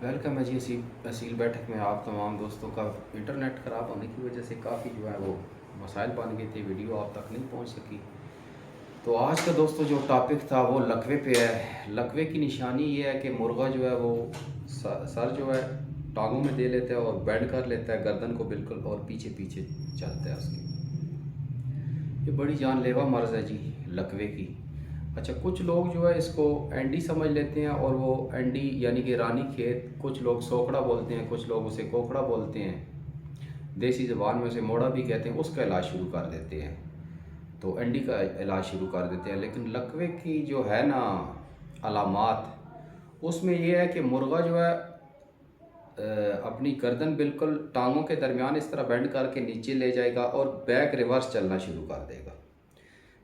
Welcome है जी असील बैठक में आप तमाम दोस्तों का। इंटरनेट ख़राब होने की वजह से काफ़ी जो है वो मसाइल बन गए थे, वीडियो आप तक नहीं पहुंच सकी। तो आज का दोस्तों जो टॉपिक था वो लकवे पे है। लकवे की निशानी ये है कि मुर्गा जो है वो सर जो है टांगों में दे लेता है और बेंड कर लेता है गर्दन को बिल्कुल, और पीछे पीछे चलता है उसके। ये बड़ी जानलेवा मर्ज़ है जी लकवे की। अच्छा, कुछ लोग जो है इसको एंडी समझ लेते हैं, और वो एंडी यानी कि रानी खेत, कुछ लोग सोखड़ा बोलते हैं, कुछ लोग उसे कोखड़ा बोलते हैं, देसी ज़बान में उसे मोड़ा भी कहते हैं। उसका इलाज शुरू कर देते हैं, तो एंडी का इलाज शुरू कर देते हैं। लेकिन लकवे की जो है ना अलामात, उसमें यह है कि मुर्गा जो है अपनी गर्दन बिल्कुल टांगों के दरमियान इस तरह बेंड करके नीचे ले जाएगा और बैक रिवर्स चलना शुरू कर देगा।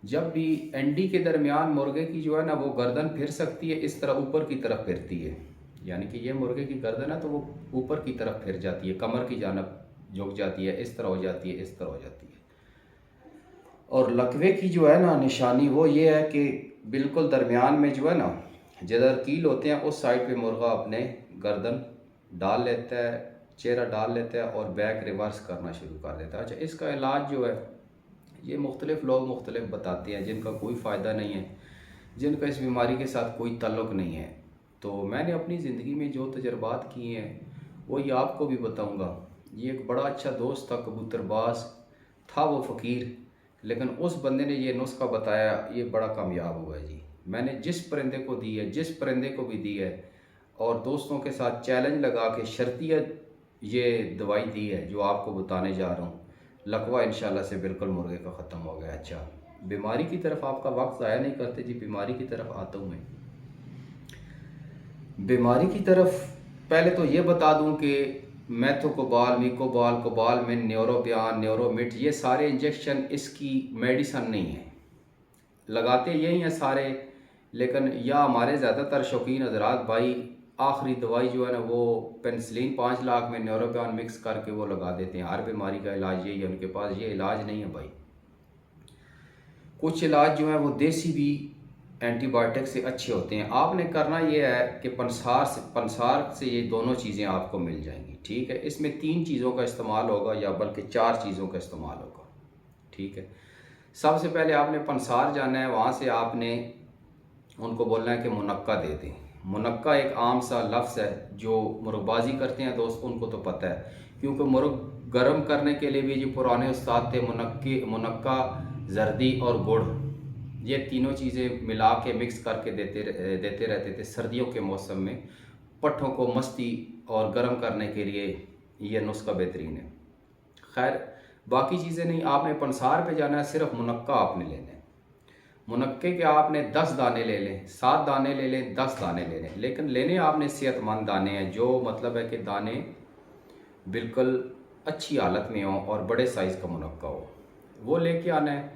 जब भी एंडी के दरमियान मुर्गे की जो है ना वो गर्दन फिर सकती है, इस तरह ऊपर की तरफ फिरती है, यानी कि ये मुर्गे की गर्दन है तो वो ऊपर की तरफ फिर जाती है, कमर की जानब झुक जाती है, इस तरह हो जाती है, इस तरह हो जाती है। और लकवे की जो है ना निशानी वो ये है कि बिल्कुल दरमियान में जो है ना जिधर कील होते हैं उस साइड पे मुर्गा अपने गर्दन डाल लेता है, चेहरा डाल लेता है और बैक रिवर्स करना शुरू कर देता है। अच्छा, इसका इलाज जो है ये मुख्तलिफ़ लोग मुख्तलिफ बताते हैं, जिनका कोई फ़ायदा नहीं है, जिनका इस बीमारी के साथ कोई ताल्लुक़ नहीं है। तो मैंने अपनी ज़िंदगी में जो तजर्बात किए हैं वो ये आपको भी बताऊंगा। ये एक बड़ा अच्छा दोस्त था, कबूतरबाज था वो फ़कीर, लेकिन उस बंदे ने ये नुस्खा बताया, ये बड़ा कामयाब हुआ है जी। मैंने जिस परिंदे को दी है, जिस परिंदे को भी दी है, और दोस्तों के साथ चैलेंज लगा के शर्तिया ये दवाई दी है जो आपको बताने जा रहा हूँ, लकवा इंशाल्लाह से बिल्कुल मुर्गे का ख़त्म हो गया। अच्छा, बीमारी की तरफ आपका वक्त ज़ाया नहीं करते जी, बीमारी की तरफ आता हूँ मैं। बीमारी की तरफ पहले तो ये बता दूं कि मैथोकोबाल, मिकोबाल, कोबालमिन, न्यूरोबियान, न्यूरोमिट, ये सारे इंजेक्शन इसकी मेडिसन नहीं है, लगाते यही हैं सारे। लेकिन या हमारे ज़्यादातर शौकीन हजरात भाई आखिरी दवाई जो है ना वो पेनिसिलिन 5 लाख में न्यूरोबियान मिक्स करके वो लगा देते हैं। हर बीमारी का इलाज यही है उनके पास, ये इलाज नहीं है भाई। कुछ इलाज जो है वो देसी भी एंटीबायोटिक से अच्छे होते हैं। आपने करना ये है कि पंसार से ये दोनों चीज़ें आपको मिल जाएंगी, ठीक है। इसमें 3 चीज़ों का इस्तेमाल होगा या बल्कि 4 चीज़ों का इस्तेमाल होगा, ठीक है। सबसे पहले आपने पंसार जाना है, वहाँ से आपने उनको बोलना है कि मुनक्का दे दें। मुनक्का एक आम सा लफ्ज़ है, जो मुर्गबाजी करते हैं दोस्त उनको तो पता है, क्योंकि मुर्ग गर्म करने के लिए भी जो पुराने उस्ताद थे मुनक्का, जर्दी और गुड़, ये तीनों चीज़ें मिला के मिक्स करके देते रहते थे सर्दियों के मौसम में। पट्ठों को मस्ती और गर्म करने के लिए ये नुस्खा बेहतरीन है। खैर, बाकी चीज़ें नहीं, आपने पंसार पे जाना है, सिर्फ मुनक्का आपने लेना है। मुनक्के के आपने 10 दाने ले लें, 7 दाने ले लें, 10 दाने ले लें, लेकिन लेने आपने सेहतमंद दाने हैं, जो मतलब है कि दाने बिल्कुल अच्छी हालत में हो और बड़े साइज़ का मुनक्का हो, वो लेके आना है।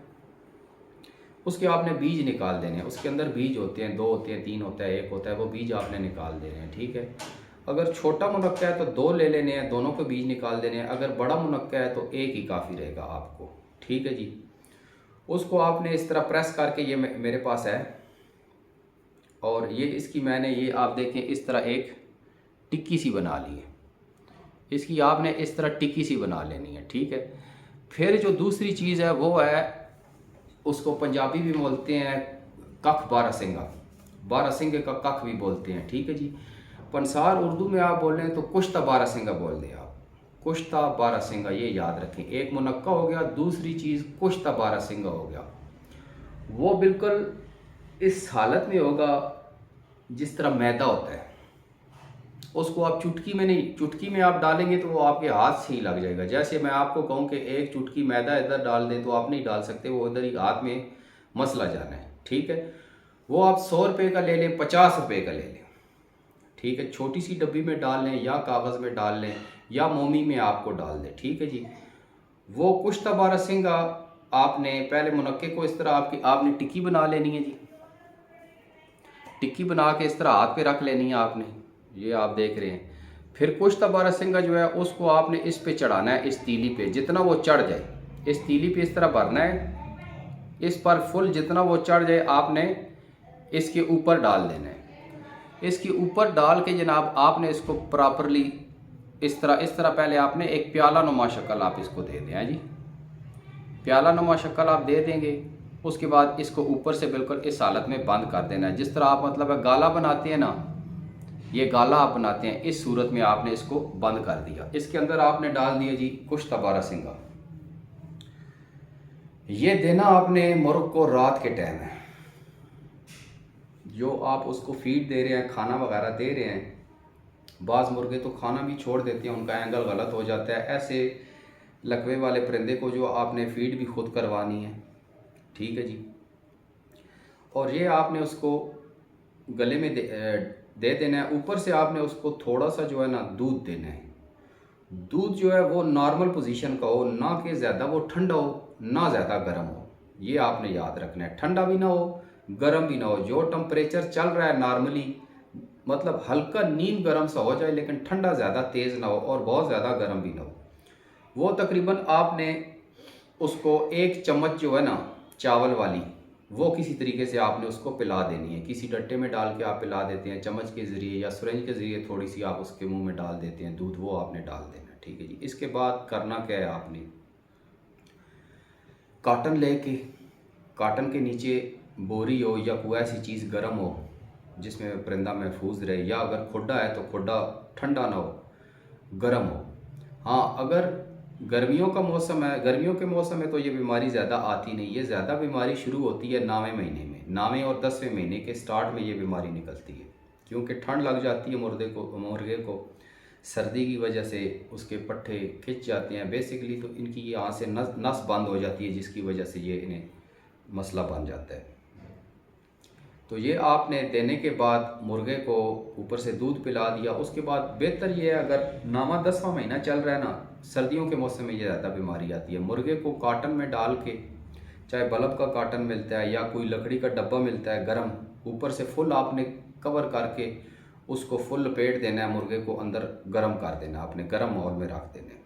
उसके आपने बीज निकाल देने हैं, उसके अंदर बीज होते हैं, 2 होते हैं, 3 होता है, 1 होता है, वो बीज आपने निकाल देने हैं, ठीक है। अगर छोटा मुनक्का है तो 2 ले लेने हैं, दोनों के बीज निकाल देने हैं। अगर बड़ा मुनक्का है तो 1 ही काफ़ी रहेगा आपको, ठीक है जी। उसको आपने इस तरह प्रेस करके, ये मेरे पास है, और ये इसकी मैंने ये आप देखें इस तरह एक टिक्की सी बना ली है। इसकी आपने इस तरह टिक्की सी बना लेनी है, ठीक है। फिर जो दूसरी चीज़ है वो है, उसको पंजाबी भी बोलते हैं कख बारहसिंगा, बारहसिंगे का कख भी बोलते हैं, ठीक है जी। पंसार उर्दू में आप बोल रहे हैं तो कुश्ता बारहसिंगा बोल दें आप, कुश्ता बारहसिंगा, ये याद रखें। एक मुनक्का हो गया, दूसरी चीज़ कुश्ता बारहसिंगा हो गया। वो बिल्कुल इस हालत में होगा जिस तरह मैदा होता है, उसको आप चुटकी में नहीं, चुटकी में आप डालेंगे तो वो आपके हाथ से ही लग जाएगा। जैसे मैं आपको कहूँ कि एक चुटकी मैदा इधर डाल दें तो आप नहीं डाल सकते, वो इधर ही हाथ में मसला जाना है, ठीक है। वो आप 100 रुपये का ले लें, 50 रुपये का ले लें, ठीक है। छोटी सी डब्बी में डाल लें या कागज़ में डाल लें या मोमी में आपको डाल दें, ठीक है जी। वो कुश्ता बारहसिंगा आपने पहले मुनक्के को इस तरह आपने टिक्की बना लेनी है जी। टिक्की बना के इस तरह हाथ पे रख लेनी है आपने, ये आप देख रहे हैं। फिर कुश्ता बारहसिंगा जो है उसको आपने इस पे चढ़ाना है, इस तीली पे, जितना वो चढ़ जाए इस तीली पे इस तरह भरना है, इस पर फुल जितना वो चढ़ जाए आपने इसके ऊपर डाल देना है। इसके ऊपर डाल के जनाब आपने इसको प्रॉपरली इस तरह पहले आपने एक प्याला नुमा शक्ल आप इसको दे दें जी। प्याला नुमा शक्ल आप दे देंगे, उसके बाद इसको ऊपर से बिल्कुल इस हालत में बंद कर देना है। जिस तरह आप मतलब गाला बनाते हैं ना, ये गाला आप बनाते हैं, इस सूरत में आपने इसको बंद कर दिया। इसके अंदर आपने डाल दिया जी कुश्ता बारहसिंगा। ये देना आपने मुर्ग को रात के टाइम है। जो आप उसको फीड दे रहे हैं, खाना वगैरह दे रहे हैं, बाज़ मुर्गे तो खाना भी छोड़ देते हैं, उनका एंगल गलत हो जाता है। ऐसे लकवे वाले परिंदे को जो आपने फीड भी खुद करवानी है, ठीक है जी। और ये आपने उसको गले में दे देना है। ऊपर से आपने उसको थोड़ा सा जो है ना दूध देना है। दूध जो है वो नॉर्मल पोजीशन का हो, ना कि ज़्यादा वो ठंडा हो ना ज़्यादा गर्म हो। ये आपने याद रखना है, ठंडा भी ना हो गर्म भी ना हो। जो टेम्परेचर चल रहा है नॉर्मली, मतलब हल्का नीम गर्म सा हो जाए, लेकिन ठंडा ज़्यादा तेज़ ना हो और बहुत ज़्यादा गर्म भी ना हो। वो तकरीबन आपने उसको 1 चम्मच जो है ना चावल वाली, वो किसी तरीके से आपने उसको पिला देनी है। किसी डट्टे में डाल के आप पिला देते हैं, चम्मच के ज़रिए या सिरिंज के ज़रिए थोड़ी सी आप उसके मुंह में डाल देते हैं दूध, वो आपने डाल देना, ठीक है जी। इसके बाद करना क्या है, आपने काटन लेके, काटन के नीचे बोरी हो या कोई ऐसी चीज़ गर्म हो जिसमें परिंदा महफूज रहे, या अगर खुड्डा है तो खुड्डा ठंडा ना हो, गर्म हो। हाँ, अगर गर्मियों का मौसम है, गर्मियों के मौसम में तो ये बीमारी ज़्यादा आती नहीं। ये ज़्यादा बीमारी शुरू होती है 9वें महीने में, 9वें और 10वें महीने के स्टार्ट में ये बीमारी निकलती है, क्योंकि ठंड लग जाती है मुर्गे को सर्दी की वजह से उसके पट्टे खिंच जाते हैं बेसिकली। तो इनकी यहाँ से नस बंद हो जाती है, जिसकी वजह से ये इन्हें मसला बन जाता है। तो ये आपने देने के बाद मुर्गे को ऊपर से दूध पिला दिया। उसके बाद बेहतर ये है, अगर 9वां 10वां महीना चल रहा है ना, सर्दियों के मौसम में ये ज़्यादा बीमारी आती है। मुर्गे को काटन में डाल के, चाहे बल्ब का काटन मिलता है या कोई लकड़ी का डब्बा मिलता है गर्म, ऊपर से फुल आपने कवर करके उसको फुल लपेट देना है। मुर्गे को अंदर गर्म कर देना, आपने गर्म माहौल में रख देना है।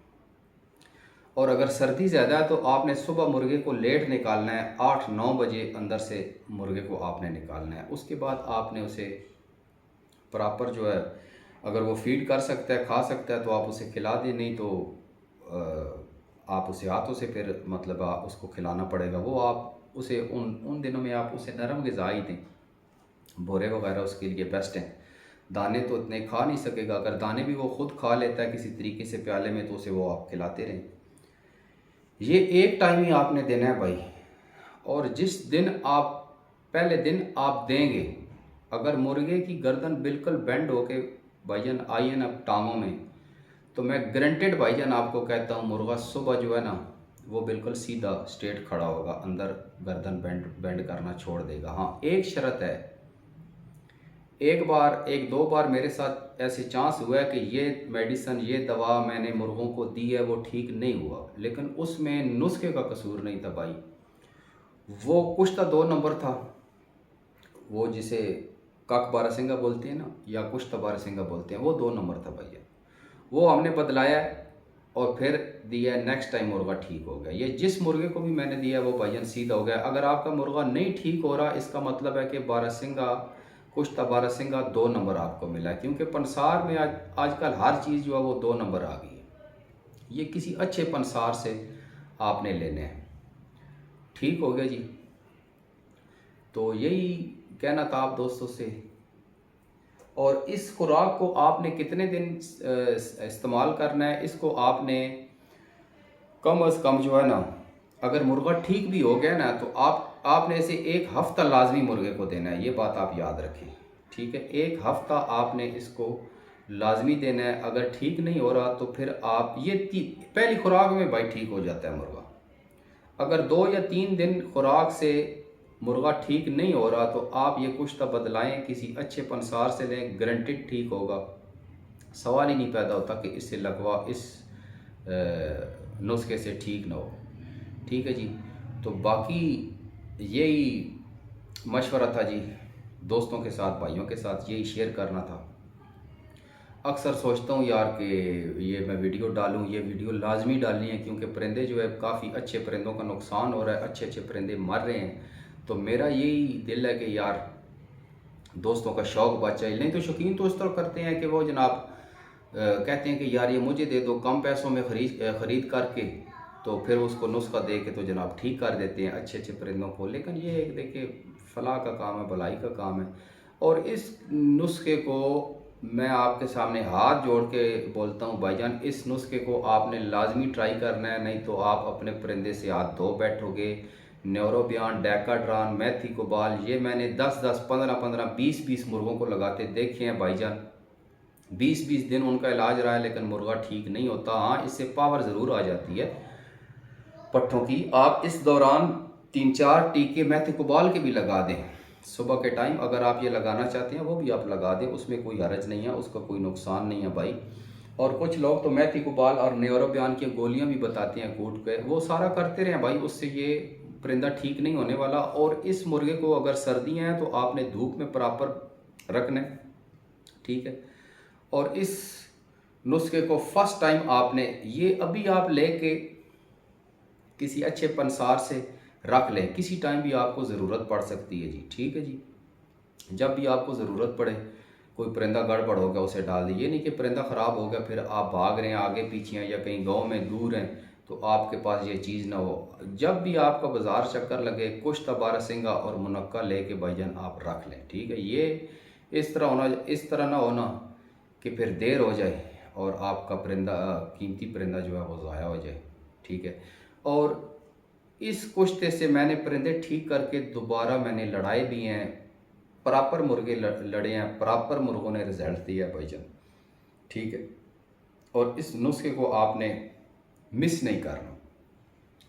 और अगर सर्दी ज़्यादा है तो आपने सुबह मुर्गे को लेट निकालना है, 8-9 बजे अंदर से मुर्गे को आपने निकालना है। उसके बाद आपने उसे प्रॉपर जो है, अगर वो फीड कर सकता है, खा सकता है तो आप उसे खिला दें, नहीं तो आप उसे हाथों से फिर मतलब उसको खिलाना पड़ेगा। वो आप उसे उन दिनों में आप उसे नरम ग़िज़ा ही दें। बोरे वगैरह उसके लिए बेस्ट हैं। दाने तो इतने खा नहीं सकेगा, अगर दाने भी वो ख़ुद खा लेता है किसी तरीके से प्याले में, तो उसे वो आप खिलाते रहें। ये एक टाइम ही आपने देना है भाई। और जिस दिन आप पहले दिन आप देंगे, अगर मुर्गे की गर्दन बिल्कुल बेंड होके भाईजान आई है ना टांगों में, तो मैं गारंटेड भाईजान आपको कहता हूँ मुर्गा सुबह जो है ना वो बिल्कुल सीधा स्ट्रेट खड़ा होगा, अंदर गर्दन बेंड करना छोड़ देगा। हाँ, एक शर्त है, एक दो बार मेरे साथ ऐसे चांस हुआ है कि ये मेडिसिन, ये दवा मैंने मुर्गों को दी है, वो ठीक नहीं हुआ, लेकिन उसमें नुस्खे का कसूर नहीं था भाई। वो कुश्ता 2 नंबर था, वो जिसे कक बारहसिंगा बोलते हैं ना, या कुश्ता बारहसिंगा बोलते हैं, वो 2 नंबर था भैया। वो हमने बदलाया और फिर दिया, नेक्स्ट टाइम मुर्गा ठीक हो गया। ये जिस मुर्गे को भी मैंने दिया वो भाईजान सीधा हो गया। अगर आपका मुर्गा नहीं ठीक हो रहा, इसका मतलब है कि बारहसिंगा, कुश्ता बारहसिंगा 2 नंबर आपको मिला है, क्योंकि पंसार में आजकल हर चीज़ जो है वो 2 नंबर आ गई है। ये किसी अच्छे पंसार से आपने लेने हैं। ठीक हो गया जी। तो यही कहना था आप दोस्तों से। और इस खुराक को आपने कितने दिन इस्तेमाल करना है, इसको आपने कम अज़ कम जो है ना, अगर मुर्गा ठीक भी हो गया ना, तो आपने इसे 1 हफ़्ता लाजमी मुर्गे को देना है। ये बात आप याद रखें, ठीक है। 1 हफ़्ता आपने इसको लाजमी देना है। अगर ठीक नहीं हो रहा तो फिर आप ये पहली खुराक में भाई ठीक हो जाता है मुर्गा। अगर 2 या 3 दिन खुराक से मुर्गा ठीक नहीं हो रहा तो आप ये कुश्ता बदलाएं, किसी अच्छे पंसार से लें, गारंटेड ठीक होगा। सवाल ही नहीं पैदा होता कि इससे लगवा इस नुस्खे से ठीक ना हो। ठीक है जी। तो बाकी यही मशवरा था जी, दोस्तों के साथ, भाइयों के साथ यही शेयर करना था। अक्सर सोचता हूँ यार कि ये मैं वीडियो डालूँ, ये वीडियो लाजमी डालनी है, क्योंकि परिंदे जो है काफ़ी अच्छे परिंदों का नुकसान हो रहा है, अच्छे अच्छे परिंदे मर रहे हैं। तो मेरा यही दिल है कि यार दोस्तों का शौक बच जाए। नहीं तो शौकीन तो इस तरह करते हैं कि वो जनाब कहते हैं कि यार ये मुझे दे दो, कम पैसों में ख़रीद करके तो फिर उसको नुस्खा दे के तो जनाब ठीक कर देते हैं अच्छे अच्छे परिंदों को। लेकिन ये एक देखिए फलाह का काम है, भलाई का काम है। और इस नुस्खे को मैं आपके सामने हाथ जोड़ के बोलता हूँ भाईजान, इस नुस्खे को आपने लाजमी ट्राई करना है, नहीं तो आप अपने परिंदे से हाथ धो बैठोगे। न्यूरोबियन, डेकाड्रॉन, मेथी कोबाल, ये मैंने 10-10, 15-15, 20-20 मुर्गों को लगाते देखे हैं भाईजान। 20-20 दिन उनका इलाज रहा है लेकिन मुर्गा ठीक नहीं होता। हाँ, इससे पावर ज़रूर आ जाती है पट्ठों की। आप इस दौरान 3-4 टीके मेथीकोबाल के भी लगा दें सुबह के टाइम, अगर आप ये लगाना चाहते हैं वो भी आप लगा दें, उसमें कोई हरज नहीं है, उसका कोई नुकसान नहीं है भाई। और कुछ लोग तो मेथीकोबाल और न्यूरोबियन की गोलियां भी बताते हैं कूट के, वो सारा करते रहें भाई, उससे ये परिंदा ठीक नहीं होने वाला। और इस मुर्गे को अगर सर्दियाँ हैं तो आपने धूप में प्रॉपर रखना है, ठीक है। और इस नुस्खे को फर्स्ट टाइम आपने ये अभी आप लेके किसी अच्छे पंसार से रख लें, किसी टाइम भी आपको ज़रूरत पड़ सकती है जी, ठीक है जी। जब भी आपको ज़रूरत पड़े, कोई परिंदा गड़बड़ हो गया उसे डाल दीजिए। ये नहीं कि परिंदा ख़राब हो गया फिर आप भाग रहे हैं आगे पीछे हैं या कहीं गांव में दूर हैं तो आपके पास ये चीज़ ना हो। जब भी आपका बाज़ार चक्कर लगे, कुश्ता, बारहसिंगा और मुनक्का लेके भाईजान आप रख लें, ठीक है। ये इस तरह ना होना कि फिर देर हो जाए और आपका परिंदा, कीमती परिंदा जो है वो ज़ाया हो जाए, ठीक है। और इस कुश्ते से मैंने परिंदे ठीक करके दोबारा मैंने लड़ाए भी हैं, प्रॉपर मुर्गे लड़े हैं, प्रॉपर मुर्गों ने रिजल्ट दिया भाईजान, ठीक है। और इस नुस्खे को आपने मिस नहीं करना।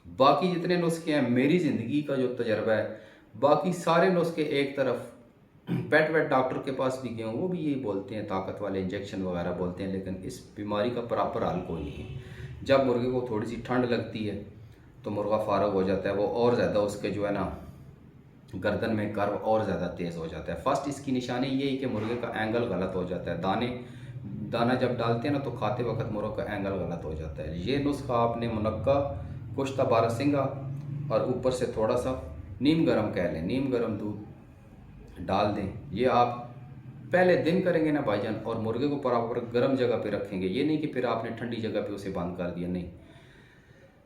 बाकी जितने नुस्खे हैं मेरी ज़िंदगी का जो तजर्बा है, बाकी सारे नुस्खे एक तरफ पेट वेट डॉक्टर के पास भी गए हूँ, वो भी यही बोलते हैं, ताकत वाले इंजेक्शन वगैरह बोलते हैं, लेकिन इस बीमारी का प्रॉपर हल कोई नहीं है। जब मुर्गे को थोड़ी सी ठंड लगती है तो मुर्गा फारग हो जाता है, वो और ज़्यादा उसके जो है ना गर्दन में कर्व और ज़्यादा तेज़ हो जाता है। फर्स्ट इसकी निशानी ये है कि मुर्गे का एंगल गलत हो जाता है, दाना जब डालते हैं ना तो खाते वक्त मुर्गे का एंगल गलत हो जाता है। ये नुस्खा आपने मुनक्का, कुश्ता, बारहसिंगा और ऊपर से थोड़ा सा नीम गर्म कह लें, नीम गर्म दूध डाल दें। ये आप पहले दिन करेंगे ना भाईजान और मुर्गे को प्रॉपर गर्म जगह पे रखेंगे। ये नहीं कि फिर आपने ठंडी जगह पे उसे बंद कर दिया, नहीं,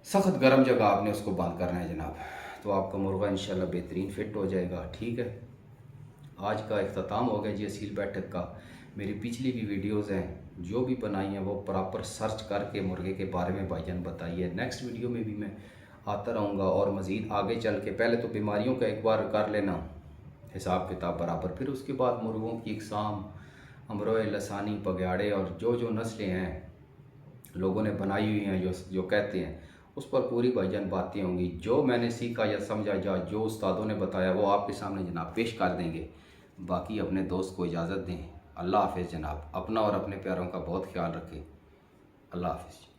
सख्त गर्म जगह आपने उसको बंद करना है जनाब, तो आपका मुर्गा इंशाल्लाह बेहतरीन फिट हो जाएगा, ठीक है। आज का इख्तिताम हो गया जी असील बैठक का। मेरी पिछली भी वीडियोज़ हैं जो भी बनाई हैं वो प्रॉपर सर्च करके मुर्गे के बारे में भाईजान बताइए। नेक्स्ट वीडियो में भी मैं आता रहूँगा और मज़ीद आगे चल के, पहले तो बीमारियों का एक बार कर लेना हिसाब किताब बराबर, फिर उसके बाद मुर्गों की इकसाम, अमरोए, लसानी, पगयाड़े और जो जो नस्लें हैं लोगों ने बनाई हुई हैं जो कहते हैं, उस पर पूरी भाईजान बातें होंगी। जो मैंने सीखा या समझा या जो उस्तादों ने बताया वो आपके सामने जनाब पेश कर देंगे। बाकी अपने दोस्त को इजाज़त दें। अल्लाह हाफ़िज़ जनाब। अपना और अपने प्यारों का बहुत ख्याल रखें। अल्लाह हाफ़िज़।